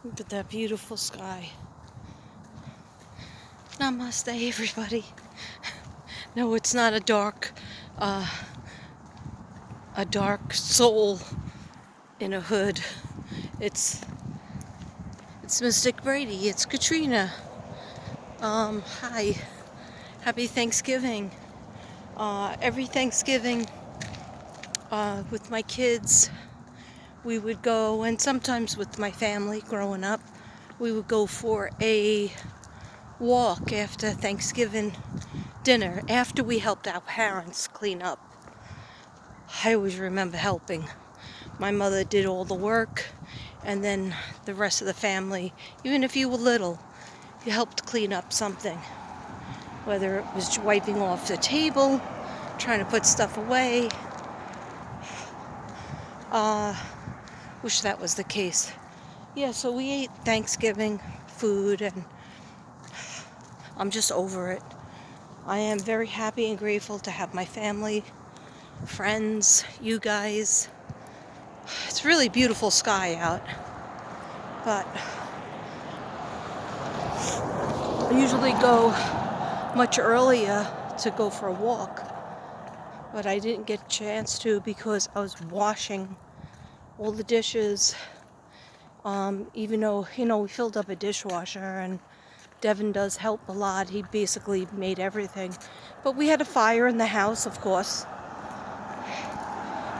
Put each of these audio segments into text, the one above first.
Look at that beautiful sky. Namaste, everybody. No, it's not uh, a dark soul in a hood. It's it's Mystic Brady. It's Katrina. Hi. Happy Thanksgiving. Every Thanksgiving, with my kids, we would go, and sometimes with my family growing up, we would go for a walk after Thanksgiving dinner, after we helped our parents clean up. I always remember helping. My mother did all the work, and then the rest of the family, even if you were little, you helped clean up something. Whether it was wiping off the table, trying to put stuff away. Wish that was the case. Yeah, so we ate Thanksgiving food, and I'm just over it. I am very happy and grateful to have my family, friends, you guys. It's really beautiful sky out, but I usually go much earlier to go for a walk, but I didn't get a chance to because I was washing all the dishes. Even though, we filled up a dishwasher, and Devin does help a lot. He basically made everything. But we had a fire in the house, of course.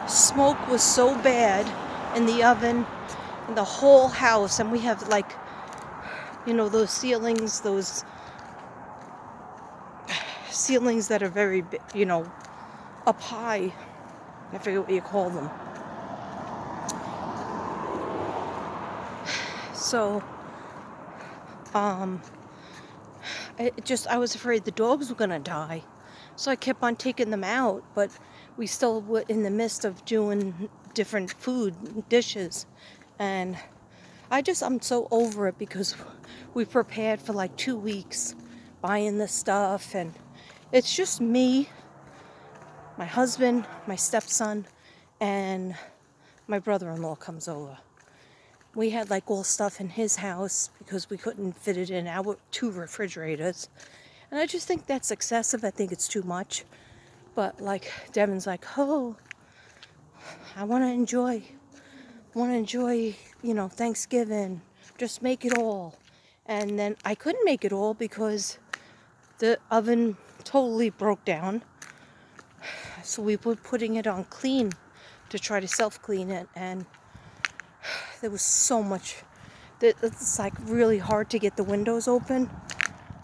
Smoke was so bad in the oven, in the whole house, and we have those ceilings that are very, up high. I forget what you call them. So, I was afraid the dogs were gonna die. So I kept on taking them out, but we still were in the midst of doing different food dishes. And I'm so over it because we prepared for like 2 weeks buying the stuff, and it's just me, my husband, my stepson, and my brother-in-law comes over. We had all stuff in his house because we couldn't fit it in our 2 refrigerators. And I just think that's excessive. I think it's too much. But Devin's oh, I want to enjoy, Thanksgiving. Just make it all. And then I couldn't make it all because the oven totally broke down. So we were putting it on clean to try to self-clean it. And there was so much that it's really hard to get the windows open.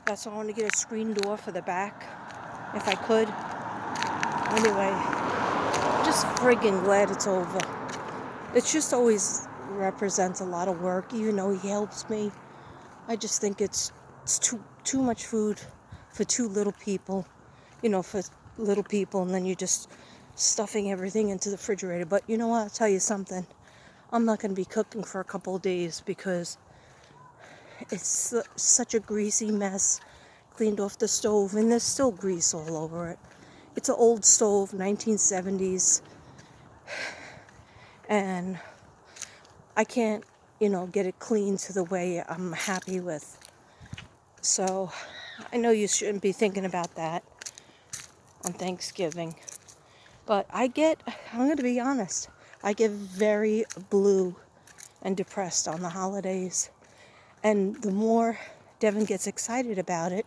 That's why I want to get a screen door for the back, if I could. Anyway, I'm just friggin' glad it's over. It just always represents a lot of work, even though he helps me. I just think it's too much food for two little people, and then you're just stuffing everything into the refrigerator. But you know what? I'll tell you something. I'm not going to be cooking for a couple of days because it's such a greasy mess. Cleaned off the stove, and there's still grease all over it. It's an old stove, 1970s, and I can't, get it clean to the way I'm happy with. So I know you shouldn't be thinking about that on Thanksgiving, but I'm going to be honest, I get very blue and depressed on the holidays. And the more Devin gets excited about it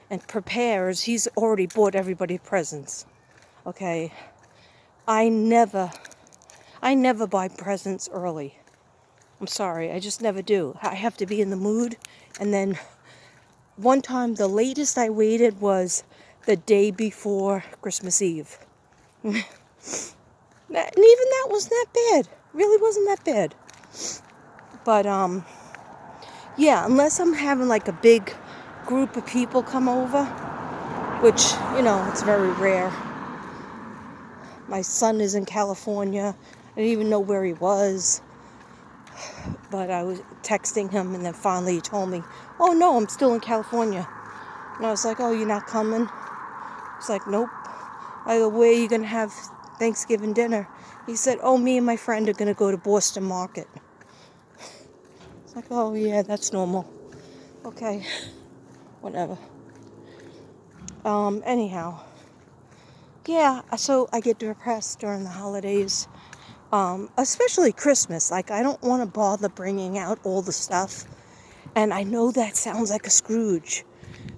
and prepares, he's already bought everybody presents. Okay. I never buy presents early. I'm sorry, I just never do. I have to be in the mood. And then one time, the latest I waited was the day before Christmas Eve. And even that wasn't that bad. Really wasn't that bad. But, yeah, unless I'm having a big group of people come over, which, it's very rare. My son is in California. I didn't even know where he was. But I was texting him, and then finally he told me, oh no, I'm still in California. And I was like, oh, you're not coming? He's like, nope. I go, where are you going to have Thanksgiving dinner? He said, oh, me and my friend are going to go to Boston Market. Like, oh yeah, that's normal. Okay, whatever. Anyhow, yeah, so I get depressed during the holidays, especially Christmas. Like, I don't want to bother bringing out all the stuff. And I know that sounds like a Scrooge,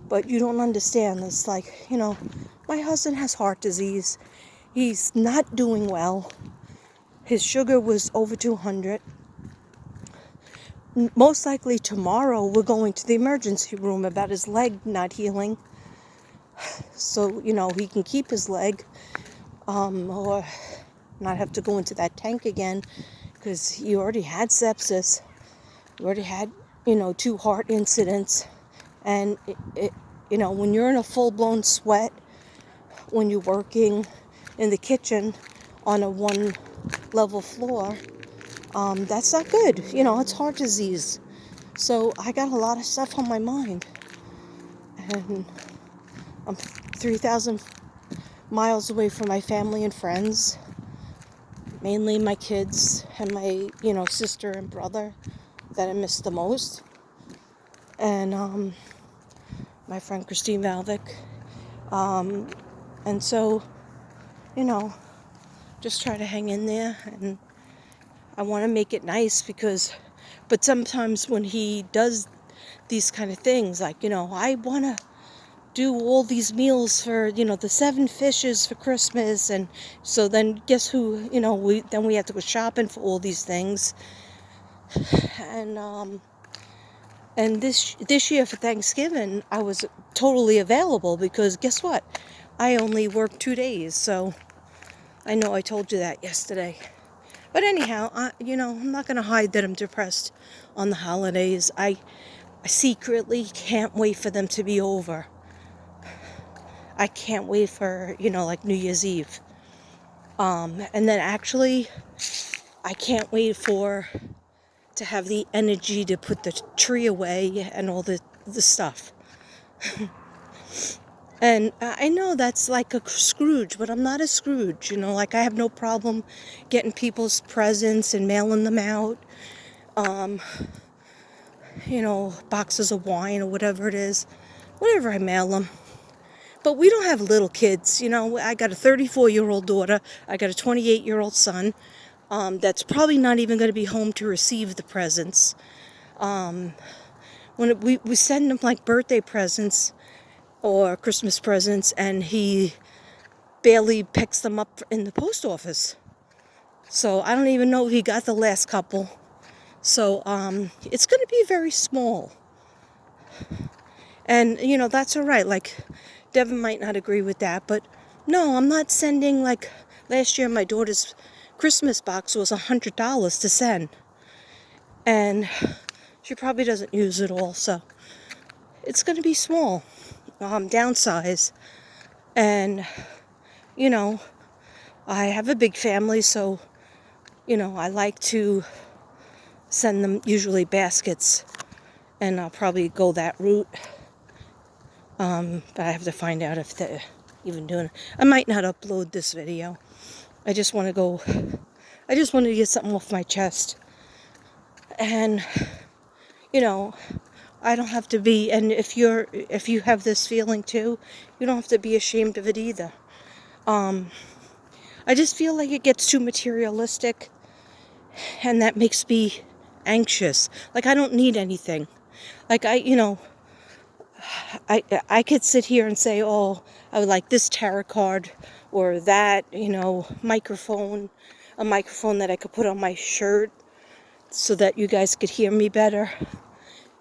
but you don't understand. It's like, my husband has heart disease. He's not doing well. His sugar was over 200. Most likely tomorrow we're going to the emergency room about his leg not healing. So, he can keep his leg, or not have to go into that tank again, because he already had sepsis. He already had, 2 heart incidents. And, when you're in a full-blown sweat, when you're working in the kitchen on a one-level floor, that's not good. It's heart disease. So I got a lot of stuff on my mind. And I'm 3,000 miles away from my family and friends. Mainly my kids and my, sister and brother that I miss the most. And my friend Christine Valvik. And so, just try to hang in there. And I want to make it nice but sometimes when he does these kind of things, like, I want to do all these meals for, the 7 fishes for Christmas. And so then guess who, we have to go shopping for all these things. And this year for Thanksgiving, I was totally available because guess what? I only worked 2 days. So I know I told you that yesterday. But anyhow, I'm not going to hide that I'm depressed on the holidays. I secretly can't wait for them to be over. I can't wait for, like New Year's Eve. And then actually, I can't wait to have the energy to put the tree away and all the stuff. And I know that's like a Scrooge, but I'm not a Scrooge. Like, I have no problem getting people's presents and mailing them out. Boxes of wine or whatever it is. Whatever I mail them. But we don't have little kids. I got a 34-year-old daughter. I got a 28-year-old son. That's probably not even going to be home to receive the presents. When we send him like birthday presents or Christmas presents, and he barely picks them up in the post office. So I don't even know if he got the last couple. So it's going to be very small. And, that's all right. Like, Devin might not agree with that, but no, I'm not sending, like, last year my daughter's Christmas box was $100 to send. And she probably doesn't use it all, so it's going to be small. Downsize. And, I have a big family, so, I like to send them usually baskets, and I'll probably go that route. But I have to find out if they're even doing it. I might not upload this video. I just want to get something off my chest. And, I don't have to be, and if you have this feeling too, you don't have to be ashamed of it either. I just feel like it gets too materialistic, and that makes me anxious. Like, I don't need anything. Like, I could sit here and say, oh, I would like this tarot card or that, microphone, a microphone that I could put on my shirt so that you guys could hear me better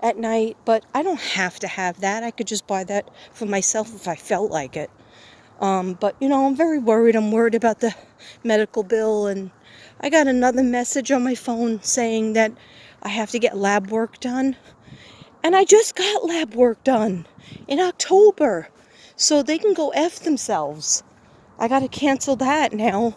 at night. But I don't have to have that. I could just buy that for myself if I felt like it. But, I'm very worried. I'm worried about the medical bill. And I got another message on my phone saying that I have to get lab work done. And I just got lab work done in October. So they can go F themselves. I got to cancel that now.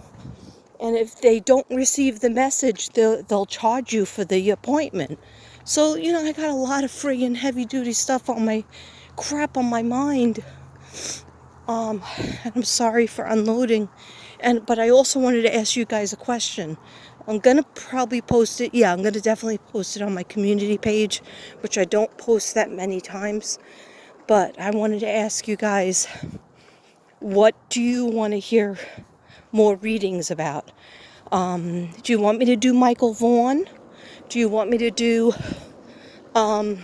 And if they don't receive the message, they'll charge you for the appointment. So, I got a lot of friggin' heavy-duty stuff crap on my mind. And I'm sorry for unloading. But I also wanted to ask you guys a question. I'm going to probably post it. Yeah, I'm going to definitely post it on my community page, which I don't post that many times. But I wanted to ask you guys, what do you want to hear more readings about? Do you want me to do Michael Vaughan? Do you want me to do, Marilyn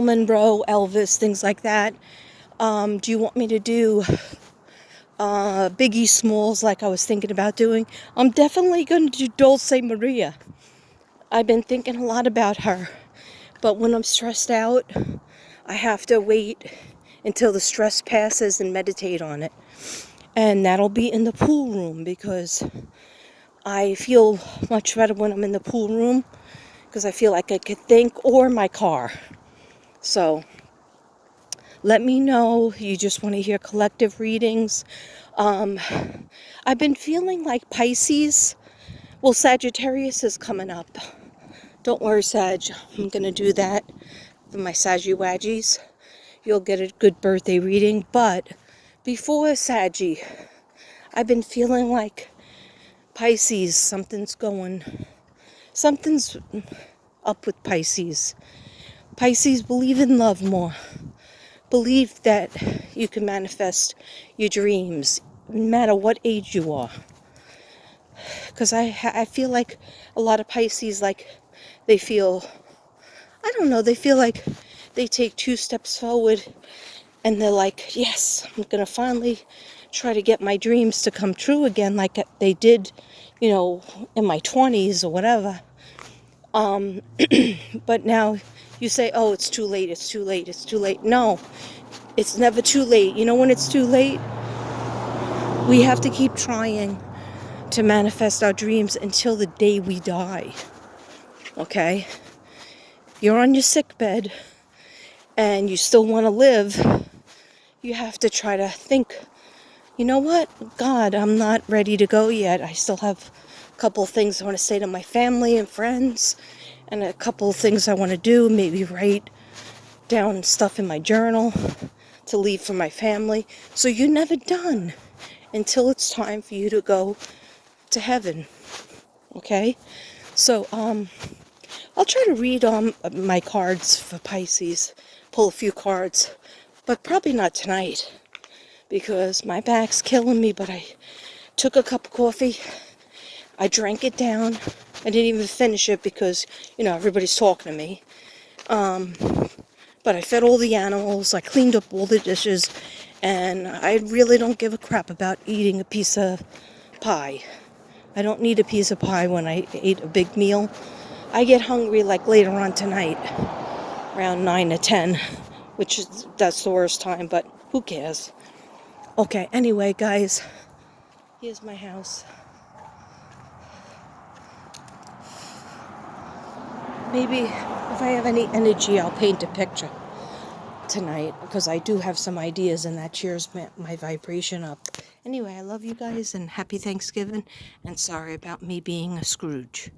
Monroe, Elvis, things like that? Do you want me to do Biggie Smalls like I was thinking about doing? I'm definitely going to do Dulce Maria. I've been thinking a lot about her. But when I'm stressed out, I have to wait until the stress passes and meditate on it. And that'll be in the pool room because I feel much better when I'm in the pool room because I feel like I could think, or my car. So let me know. You just want to hear collective readings. I've been feeling like Pisces. Well, Sagittarius is coming up. Don't worry, Sag. I'm going to do that for my Saggy Waggies. You'll get a good birthday reading. But before Saggy, I've been feeling like Pisces, something's up with Pisces. Pisces, believe in love more. Believe that you can manifest your dreams, no matter what age you are. Because I feel like a lot of Pisces, like, they feel, I don't know, they feel like they take 2 steps forward and they're like, yes, I'm going to finally try to get my dreams to come true again like they did, in my 20s or whatever. But now you say, oh, it's too late, it's too late, it's too late. No, it's never too late. You know when it's too late? We have to keep trying to manifest our dreams until the day we die. Okay? You're on your sick bed and you still want to live. You have to try to think, you know what? God, I'm not ready to go yet. I still have a couple of things I want to say to my family and friends, and a couple of things I want to do. Maybe write down stuff in my journal to leave for my family. So you're never done until it's time for you to go to heaven. Okay? So, I'll try to read my cards for Pisces, pull a few cards, but probably not tonight because my back's killing me. But I took a cup of coffee, I drank it down. I didn't even finish it because, everybody's talking to me. But I fed all the animals, I cleaned up all the dishes, and I really don't give a crap about eating a piece of pie. I don't need a piece of pie when I ate a big meal. I get hungry like later on tonight, around 9 to 10, that's the worst time, but who cares? Okay, anyway, guys, here's my house. Maybe if I have any energy, I'll paint a picture tonight because I do have some ideas and that cheers my vibration up. Anyway, I love you guys and happy Thanksgiving, and sorry about me being a Scrooge.